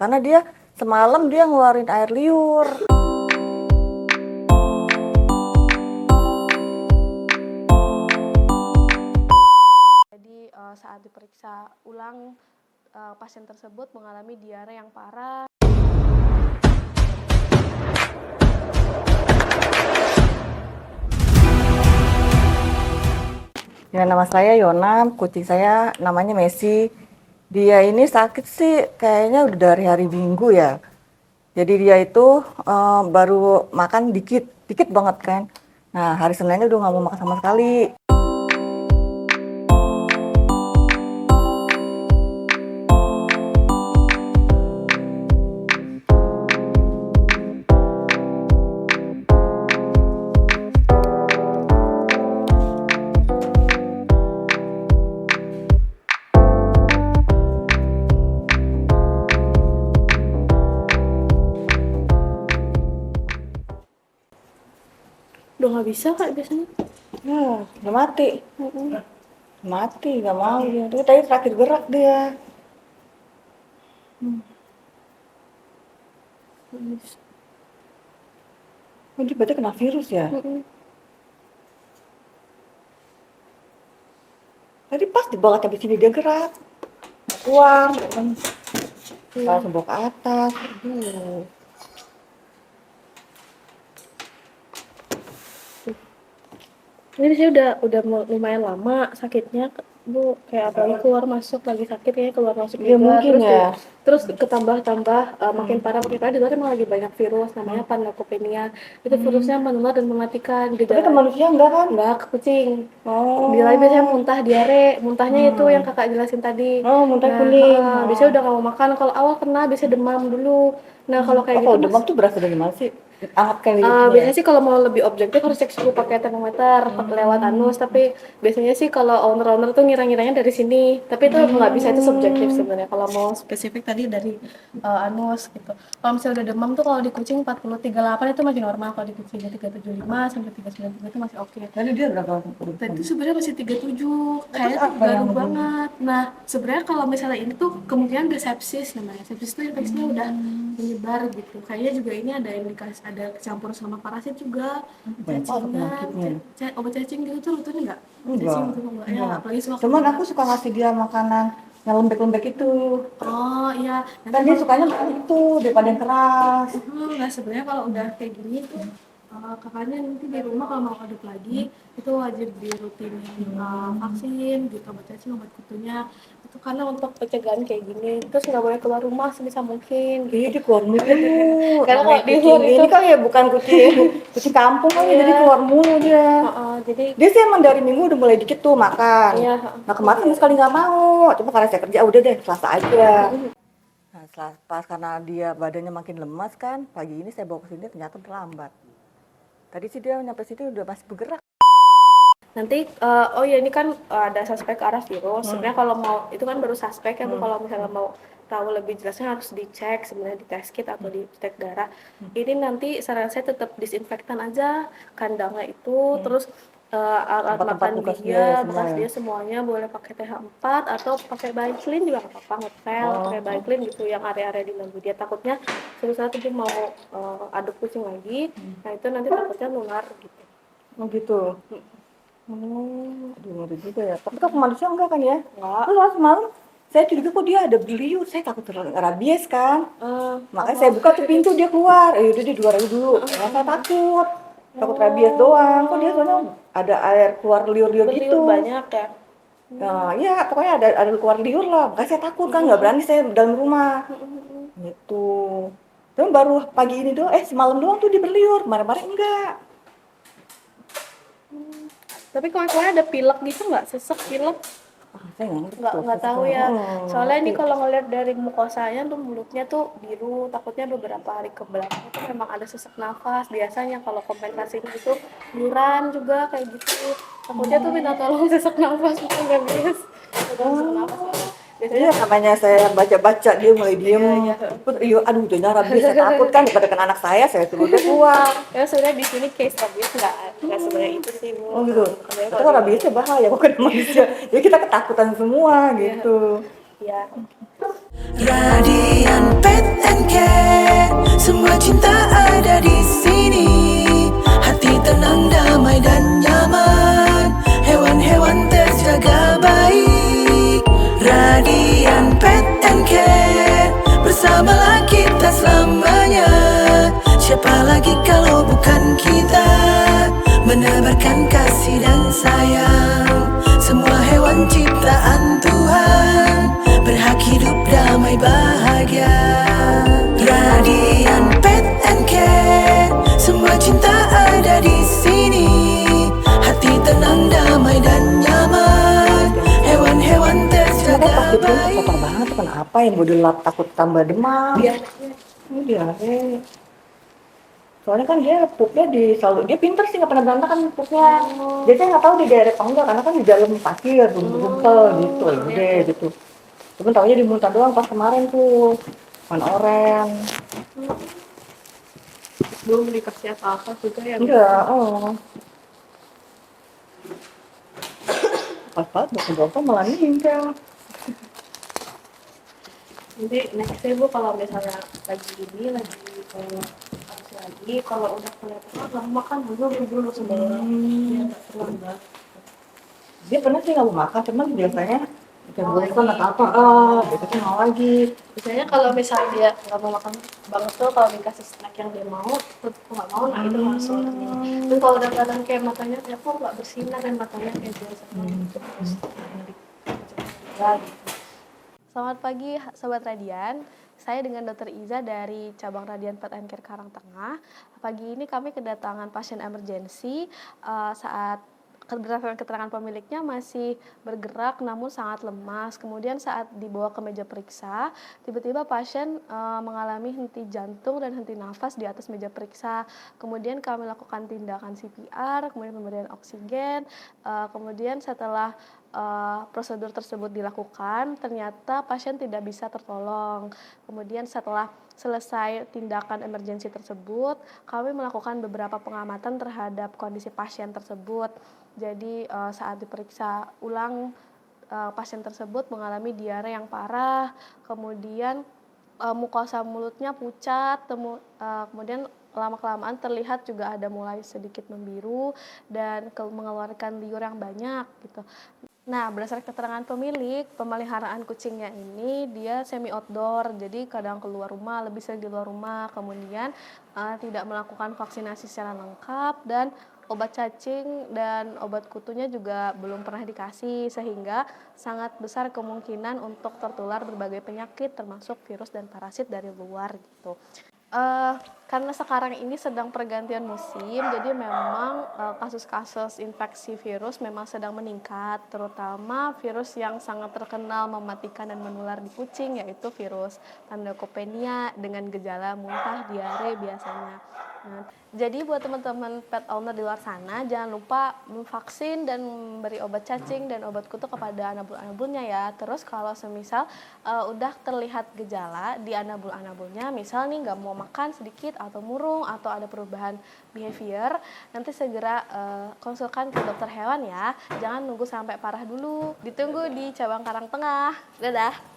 karena dia semalam dia ngeluarin air liur. Jadi saat diperiksa ulang pasien tersebut mengalami diare yang parah. Ya, nama saya Yona, kucing saya namanya Messi. Dia ini sakit sih kayaknya udah dari hari Minggu ya. Jadi dia itu baru makan dikit banget kan. Nah, hari Seninnya udah nggak mau makan sama sekali. Udah nggak bisa Kak biasanya. Nah, udah mati. Mati, nggak mau dia. Dia tadi terakhir gerak dia. Oh, dia berarti kena virus ya? Tadi pas dibawa sampai sini dia gerak. Keluar, langsung bawa ke atas. Aduh. Ini saya udah lumayan lama sakitnya, Bu, kayak apalagi keluar masuk lagi sakit kayaknya keluar masuk Ya, juga mungkin terus ya. terus ketambah makin parah di luar emang lagi banyak virus namanya panleukopenia. Itu virusnya menular dan mematikan. Tapi ke manusia enggak kan? Enggak, ke kucing. Oh. Dia biasanya muntah, diare. Muntahnya itu yang Kakak jelasin tadi. Oh, muntah Nah, kuning. biasanya udah nggak mau makan. Kalau awal kena biasanya demam dulu. Nah, kalau kayak gitu demam tuh berasal dari mana sih? Angkat kali biasanya sih kalau mau lebih objektif harus cek suhu pakai termometer lewat anus, tapi biasanya sih kalau owner tuh ngira-ngiranya dari sini, tapi itu nggak bisa, itu subjektif sebenarnya. Kalau mau spesifik tadi dari anus gitu. Kalau misalnya udah demam tuh kalau di kucing 40-38 itu masih normal, kalau di kucingnya 375 sampai 393 itu masih oke. Tadi dia berapa? Tadi itu sebenarnya masih 37, kayaknya tuh baru banget. Nah, sebenarnya kalau misalnya ini tuh kemungkinan udah sepsis namanya. Sepsis itu infeksinya udah menyebar gitu. Kayaknya juga ini ada indikasi, ada kecampur sama parasit juga. Cacingan, obat cacing gitu tuh rutin nggak? Cacing gitu nggak? Ya, apalagi sewaktu. Cuman aku suka ngasih dia makanan yang lembek-lembek itu. Oh iya. Kan dia sukanya makan itu daripada yang keras. Nah sebenarnya kalau udah kayak gini tuh kakaknya nanti di rumah kalau mau adop lagi itu wajib dirutinin vaksin gitu, obat cacing, obat kutunya itu karena untuk pencegahan kayak gini. Terus nggak boleh keluar rumah sebisa mungkin gitu. Iya, dia keluar mulu. Karena kalau di luar itu ini kan ya bukan kucing kampung kan, jadi keluar mulu dia. jadi Dia sih emang dari Minggu udah mulai dikit tuh makan. Iya. Nah, kemarin sama sekali nggak mau. Cuma karena saya kerja udah deh Selasa aja. Nah, pas karena dia badannya makin lemas kan, pagi ini saya bawa ke sini ternyata terlambat. Tadi sih dia nyampe sini udah masih bergerak. Nanti oh ya ini kan ada suspek ke arah virus. Sebenarnya kalau mau itu kan baru suspek ya Bu. Kalau misalnya mau tahu lebih jelasnya harus dicek sebenarnya di test kit atau di cek darah. Ini nanti saran saya tetap disinfektan aja kandangnya itu, terus alat makan dia, bekas dia semuanya boleh pakai TH4 atau pakai Biclin juga nggak apa-apa, ngepel pakai Biclin gitu yang area-area di lembu dia. Takutnya suatu saat dia mau aduk kucing lagi, nah itu nanti takutnya nular gitu. Oh gitu. Aduh, ngeri juga ya. Tapi kalau ke manusia enggak kan ya? Enggak. Terus semalam saya curiga kok dia ada berliur. Saya takut rabies kan. Makanya saya buka tuh pintu dia keluar. Udah dia luar aja dulu. Karena saya takut. Takut rabies doang. Kok dia soalnya ada air keluar liur-liur gitu. Banyak ya. Nah, ya pokoknya ada keluar liur lah. Makanya saya takut kan, nggak berani saya dalam rumah. Gitu. Tapi baru pagi ini doang, semalam doang tuh dia berliur. Kemarin-kemarin enggak. Tapi kemarin ada pilek gitu nggak? Sesek pilek? Saya Nggak tahu ya. Soalnya ini kalau ngeliat dari mukosanya tuh mulutnya tuh biru. Takutnya beberapa hari ke belakang itu memang ada sesak nafas. Biasanya kalau kompensasinya itu yuran juga kayak gitu. Takutnya tuh minta tolong sesak nafas bukan rabies. Sesak nafas. Iya, namanya saya baca-baca dia mulai diem. Iya, aduh, udah rabies, saya takut kan daripada kena anak saya suruh dia keluar. Ya sebenarnya di sini case rabies nggak sebenarnya itu sih Bu. Oh gitu. Itu kan rabiesnya bahaya kok kena manusia. Ya kita ketakutan semua gitu. Iya. Radian Pet lagi kalau bukan kita menebarkan kasih dan sayang. Semua hewan ciptaan Tuhan berhak hidup damai bahagia. Radian Pet and Care, semua cinta ada di sini. Hati tenang, damai dan nyaman. Hewan-hewan Ternyata pas terjaga dipindah baik. kotor banget, kenapa yang gue lap takut tambah demam. Iya. Ini diare. Soalnya kan dia pupnya selalu, dia pinter sih nggak pernah berantakan pupnya. Jadi saya nggak tahu di daerah apa enggak, karena kan di dalam pasir, gumpal gitu, gede gitu. Cuman taunya di muntah doang pas kemarin tuh, warna oranye. Belum dikasih apa-apa juga ya. Enggak, oh. Pas bokap malah meninggal. Nanti nextnya Bu kalau misalnya lagi harus lagi kalau udah kelihatan nggak mau makan dulu sebelum dia nggak terlambat. Dia pernah sih nggak mau makan, cuman biasanya kayak Mau bosan lagi. atau apa, biasanya mau lagi. Biasanya kalau misalnya dia nggak mau makan banget tuh kalau dikasih snack yang dia mau tetap nggak mau, nah itu masuk. Terus kalau udah kelihatan kayak matanya kok nggak bersinar dan matanya kayak biasa gitu, terus gitu. Selamat pagi Sobat Radian, saya dengan Dr. Iza dari cabang Radian Pet and Care Karangtengah. Pagi ini kami kedatangan pasien emergensi saat berdasarkan keterangan pemiliknya masih bergerak namun sangat lemas. Kemudian saat dibawa ke meja periksa, tiba-tiba pasien mengalami henti jantung dan henti nafas di atas meja periksa. Kemudian kami lakukan tindakan CPR, kemudian pemberian oksigen. Kemudian setelah prosedur tersebut dilakukan, ternyata pasien tidak bisa tertolong. Kemudian setelah selesai tindakan emergensi tersebut, kami melakukan beberapa pengamatan terhadap kondisi pasien tersebut. Jadi saat diperiksa ulang, pasien tersebut mengalami diare yang parah, kemudian mukosa mulutnya pucat, kemudian lama-kelamaan terlihat juga ada mulai sedikit membiru dan mengeluarkan liur yang banyak gitu. Nah, berdasarkan keterangan pemilik, pemeliharaan kucingnya ini dia semi outdoor, jadi kadang keluar rumah, lebih sering di luar rumah, kemudian tidak melakukan vaksinasi secara lengkap, dan obat cacing dan obat kutunya juga belum pernah dikasih, sehingga sangat besar kemungkinan untuk tertular berbagai penyakit termasuk virus dan parasit dari luar gitu. Karena sekarang ini sedang pergantian musim, jadi memang kasus-kasus infeksi virus memang sedang meningkat, terutama virus yang sangat terkenal mematikan dan menular di kucing, yaitu virus Tandakopenia dengan gejala muntah, diare biasanya. Nah, jadi buat teman-teman pet owner di luar sana, jangan lupa memvaksin dan memberi obat cacing dan obat kutu kepada anabul-anabulnya ya. Terus kalau semisal udah terlihat gejala di anabul-anabulnya, misal nih nggak mau makan sedikit atau murung atau ada perubahan behavior, nanti segera konsulkan ke dokter hewan ya. Jangan nunggu sampai parah dulu. Ditunggu di cabang Karangtengah. Dadah.